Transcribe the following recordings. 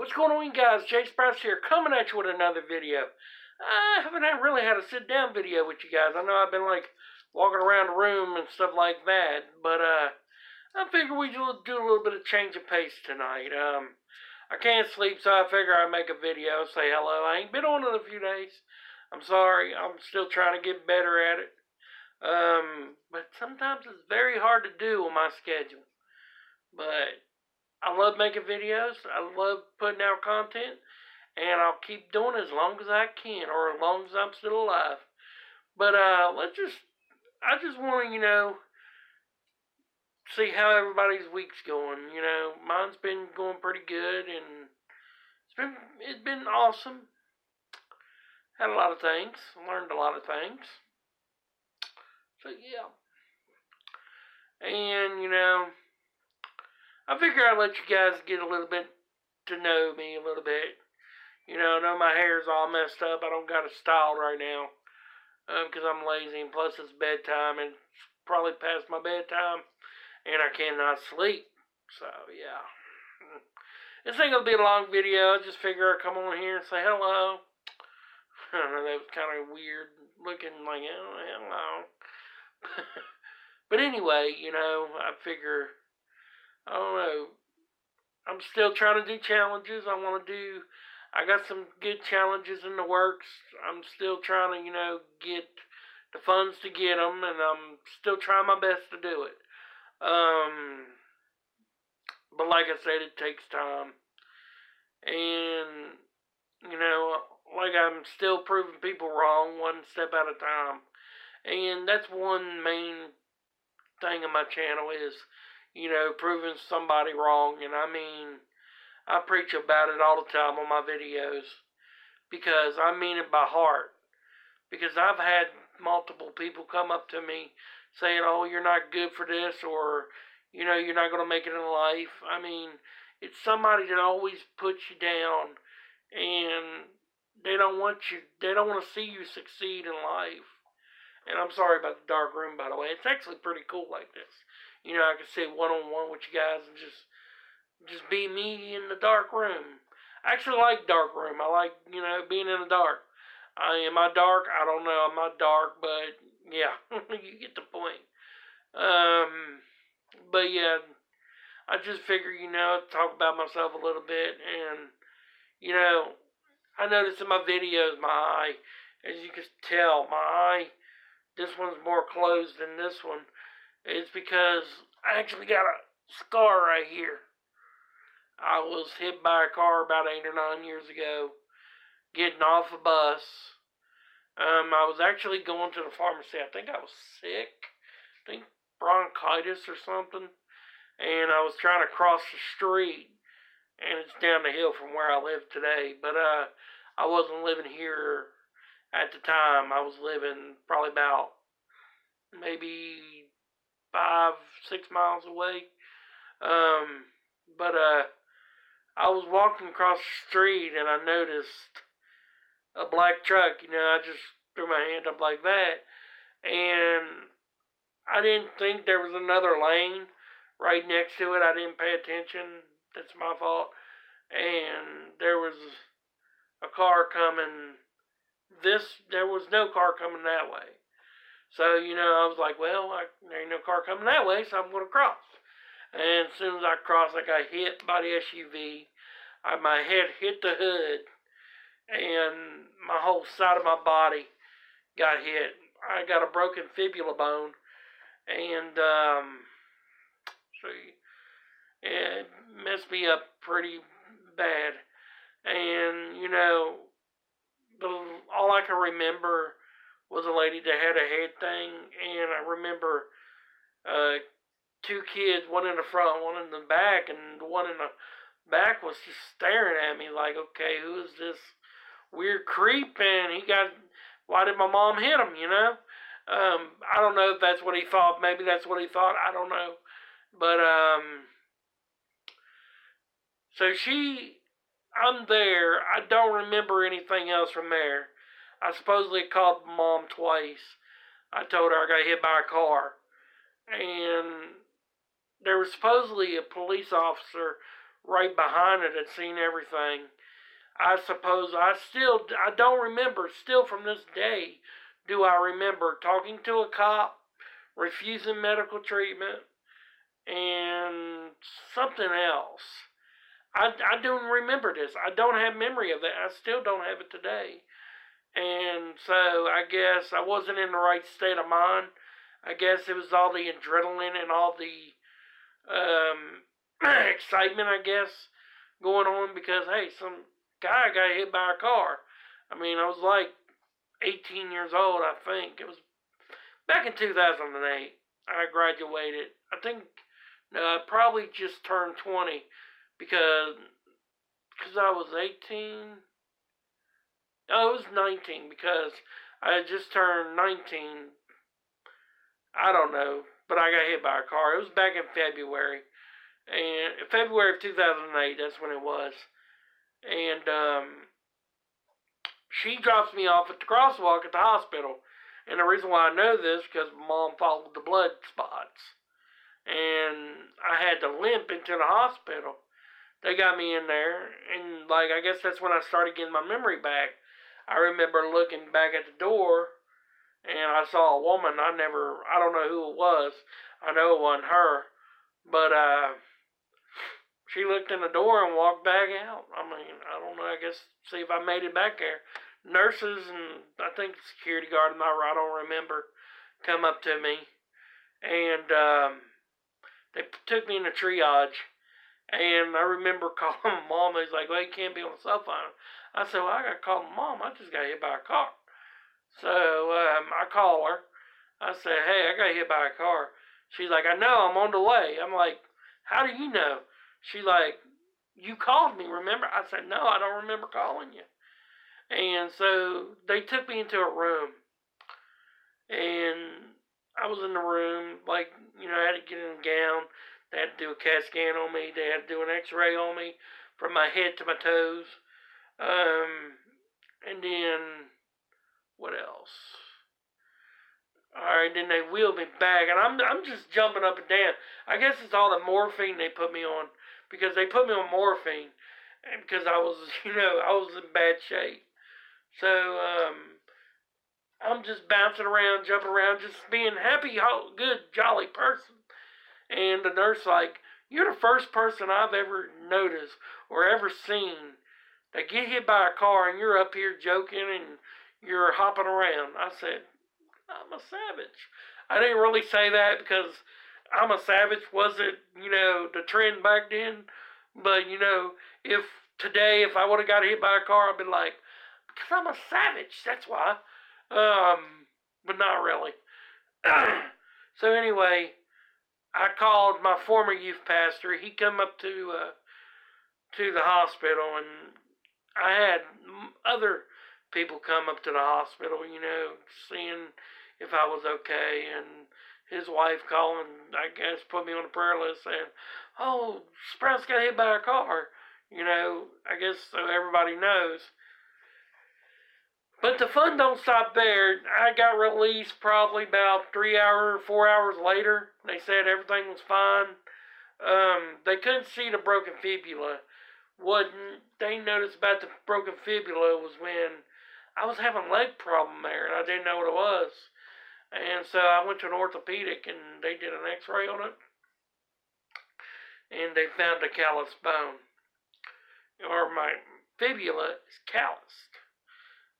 What's going on, guys? Jay Sprouse here, coming at you with another video. I haven't really had a sit-down video with you guys. I know I've been walking around the room and stuff like that, but I figured we'd do a little bit of change of pace tonight. I can't sleep, so I figure I'd make a video, say hello. I ain't been on in a few days. I'm sorry. I'm still trying to get better at it. But sometimes it's very hard to do on my schedule. But I love making videos. I love putting out content. And I'll keep doing it as long as I can, or as long as I'm still alive. But I just want to, see how everybody's week's going. Mine's been going pretty good, and it's been awesome. Had a lot of things, learned a lot of things. So yeah. And I figure I'd let you guys get a little bit to know me a little bit. I know my hair's all messed up. I don't got it styled right now because I'm lazy, and plus it's bedtime, and it's probably past my bedtime, and I cannot sleep. So yeah, this ain't gonna be a long video. I just figure I'd come on here and say hello. I don't know, that was kind of weird looking, like, oh, hello. But anyway, I figure, I don't know, I'm still trying to do challenges. I got some good challenges in the works. I'm still trying to, get the funds to get them, and I'm still trying my best to do it. But like I said, it takes time. And, I'm still proving people wrong one step at a time. And that's one main thing of my channel is, proving somebody wrong. And I preach about it all the time on my videos because I mean it by heart. Because I've had multiple people come up to me saying, oh, you're not good for this, or, you're not going to make it in life. It's somebody that always puts you down, and they don't want to see you succeed in life. And I'm sorry about the dark room, by the way. It's actually pretty cool like this. I can sit one-on-one with you guys and just be me in the dark room. I actually like dark room. I like, being in the dark. Am I dark? I don't know. I'm not dark, but yeah, you get the point. But yeah, I just figure, talk about myself a little bit, and, I noticed in my videos, my eye, as you can tell, my eye, this one's more closed than this one. It's because I actually got a scar right here. I was hit by a car about 8 or 9 years ago, getting off a bus. I was actually going to the pharmacy. I think I was sick. I think bronchitis or something. And I was trying to cross the street. And it's down the hill from where I live today. But I wasn't living here at the time. I was living probably about maybe 5-6 miles away. But I was walking across the street, and I noticed a black truck. I just threw my hand up like that, and I didn't think there was another lane right next to it. I didn't pay attention. That's my fault. And there was a car coming. There was no car coming that way. So, I was like, well, there ain't no car coming that way, so I'm going to cross. And as soon as I crossed, I got hit by the SUV. My head hit the hood, and my whole side of my body got hit. I got a broken fibula bone, and so it messed me up pretty bad. And, all I can remember was a lady that had a head thing, and I remember 2 kids, one in the front, one in the back, and the one in the back was just staring at me like, okay, who is this weird creep, and why did my mom hit him, I don't know if that's what he thought. Maybe that's what he thought. I don't know. But, so I'm there. I don't remember anything else from there. I supposedly called mom twice. I told her I got hit by a car. And there was supposedly a police officer right behind it had seen everything. I suppose I don't remember, still from this day, do I remember talking to a cop, refusing medical treatment, and something else. I don't remember this. I don't have memory of that. I still don't have it today. And so I guess I wasn't in the right state of mind. I guess it was all the adrenaline and all the excitement, I guess, going on because, hey, some guy got hit by a car. I mean, I was like 18 years old, I think. It was back in 2008. I graduated. I think I probably just turned 20 because I was 18. Oh, it was 19 because I had just turned 19. I don't know, but I got hit by a car. It was back in February. And February of 2008, that's when it was. And she drops me off at the crosswalk at the hospital. And the reason why I know this is because Mom followed the blood spots. And I had to limp into the hospital. They got me in there, and I guess that's when I started getting my memory back. I remember looking back at the door, and I saw a woman. I don't know who it was. I know it wasn't her, but she looked in the door and walked back out. I mean, I don't know. I guess see if I made it back there. Nurses and I think the security guard, I don't remember, come up to me, and they took me in the triage. And I remember calling Mom. He's like, well, you can't be on the cell phone. I said, well, I got to call Mom. I just got hit by a car. So I call her. I said, hey, I got hit by a car. She's like, I know, I'm on the way. I'm like, how do you know? She's like, you called me, remember? I said, no, I don't remember calling you. And so they took me into a room. And I was in the room, I had to get in a gown. They had to do a CAT scan on me. They had to do an x-ray on me from my head to my toes. And then, what else? Alright, then they wheeled me back. And I'm just jumping up and down. I guess it's all the morphine they put me on. Because they put me on morphine. And because I was, I was in bad shape. So, I'm just bouncing around, jumping around, just being happy, good, jolly person. And the nurse like, you're the first person I've ever noticed or ever seen that get hit by a car and you're up here joking and you're hopping around. I said, I'm a savage. I didn't really say that because I'm a savage wasn't, the trend back then. But, if I would have got hit by a car, I'd be like, because I'm a savage, that's why. But not really. So anyway, I called my former youth pastor. He come up to the hospital, and I had other people come up to the hospital, seeing if I was okay. And his wife calling, I guess, put me on the prayer list saying, oh, Sprout's got hit by a car. I guess so everybody knows. But the fun don't stop there. I got released probably about 4 hours later. They said everything was fine. They couldn't see the broken fibula. What they noticed about the broken fibula was when I was having a leg problem there, and I didn't know what it was. And so I went to an orthopedic, and they did an x-ray on it. And they found a calloused bone. Or my fibula is calloused.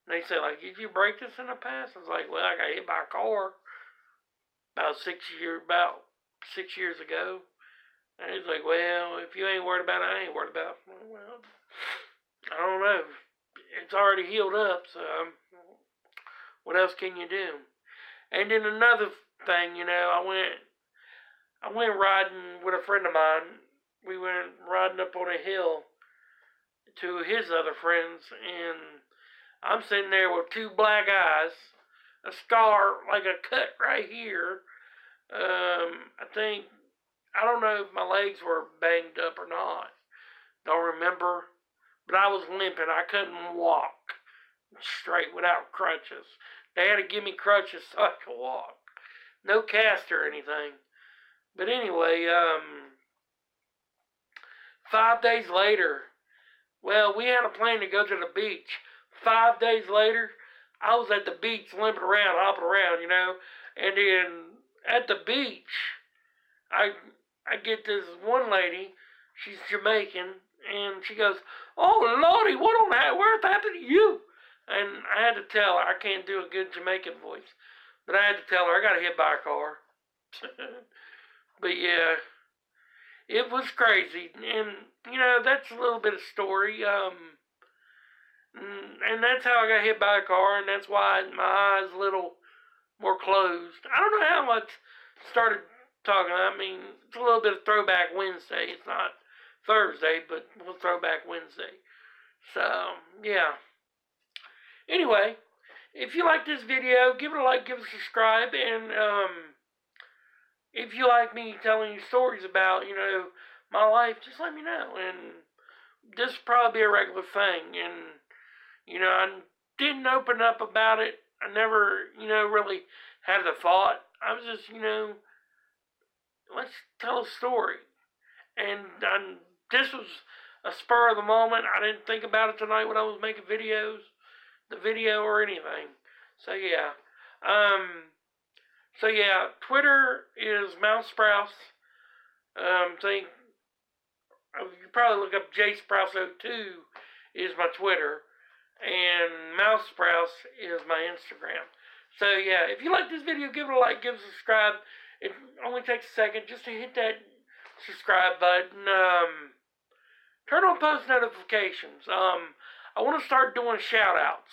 And they said, did you break this in the past? I was like, well, I got hit by a car about 6 years ago. And he's like, well, if you ain't worried about it, I ain't worried about it. Well, I don't know. It's already healed up, so what else can you do? And then another thing, I went riding with a friend of mine. We went riding up on a hill to his other friends, and I'm sitting there with two black eyes, a scar, like a cut right here. I don't know if my legs were banged up or not. Don't remember. But I was limping. I couldn't walk straight without crutches. They had to give me crutches so I could walk. No cast or anything. But anyway, 5 days later, well, we had a plan to go to the beach. 5 days later, I was at the beach limping around, hopping around, And then at the beach, I get this one lady, she's Jamaican, and she goes, "Oh, Lordy, what on that? What's happened to you?" And I had to tell her, I can't do a good Jamaican voice, but I had to tell her I got hit by a car. But yeah, it was crazy, and that's a little bit of story. And that's how I got hit by a car, and that's why my eyes a little more closed. I don't know how much started talking. I mean, it's a little bit of Throwback Wednesday. It's not Thursday, but we'll Throwback Wednesday. So, yeah. Anyway, if you like this video, give it a like, give it a subscribe, and if you like me telling you stories about, my life, just let me know. And this will probably be a regular thing. And, I didn't open up about it. I never, really had the thought. I was just, let's tell a story. And this was a spur of the moment. I didn't think about it tonight when I was making the video or anything. So yeah. Twitter is Mouse Sprouse. You probably look up JSprouse02 is my Twitter. And Mouse Sprouse is my Instagram. So yeah, if you like this video, give it a like, give it a subscribe. It only takes a second just to hit that subscribe button. Turn on post notifications. I want to start doing shout outs.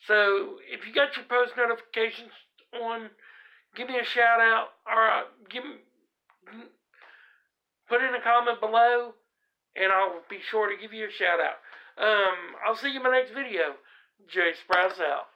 So if you got your post notifications on, give me a shout out, or put in a comment below, and I'll be sure to give you a shout out. I'll see you in my next video. Jay Sprouse out.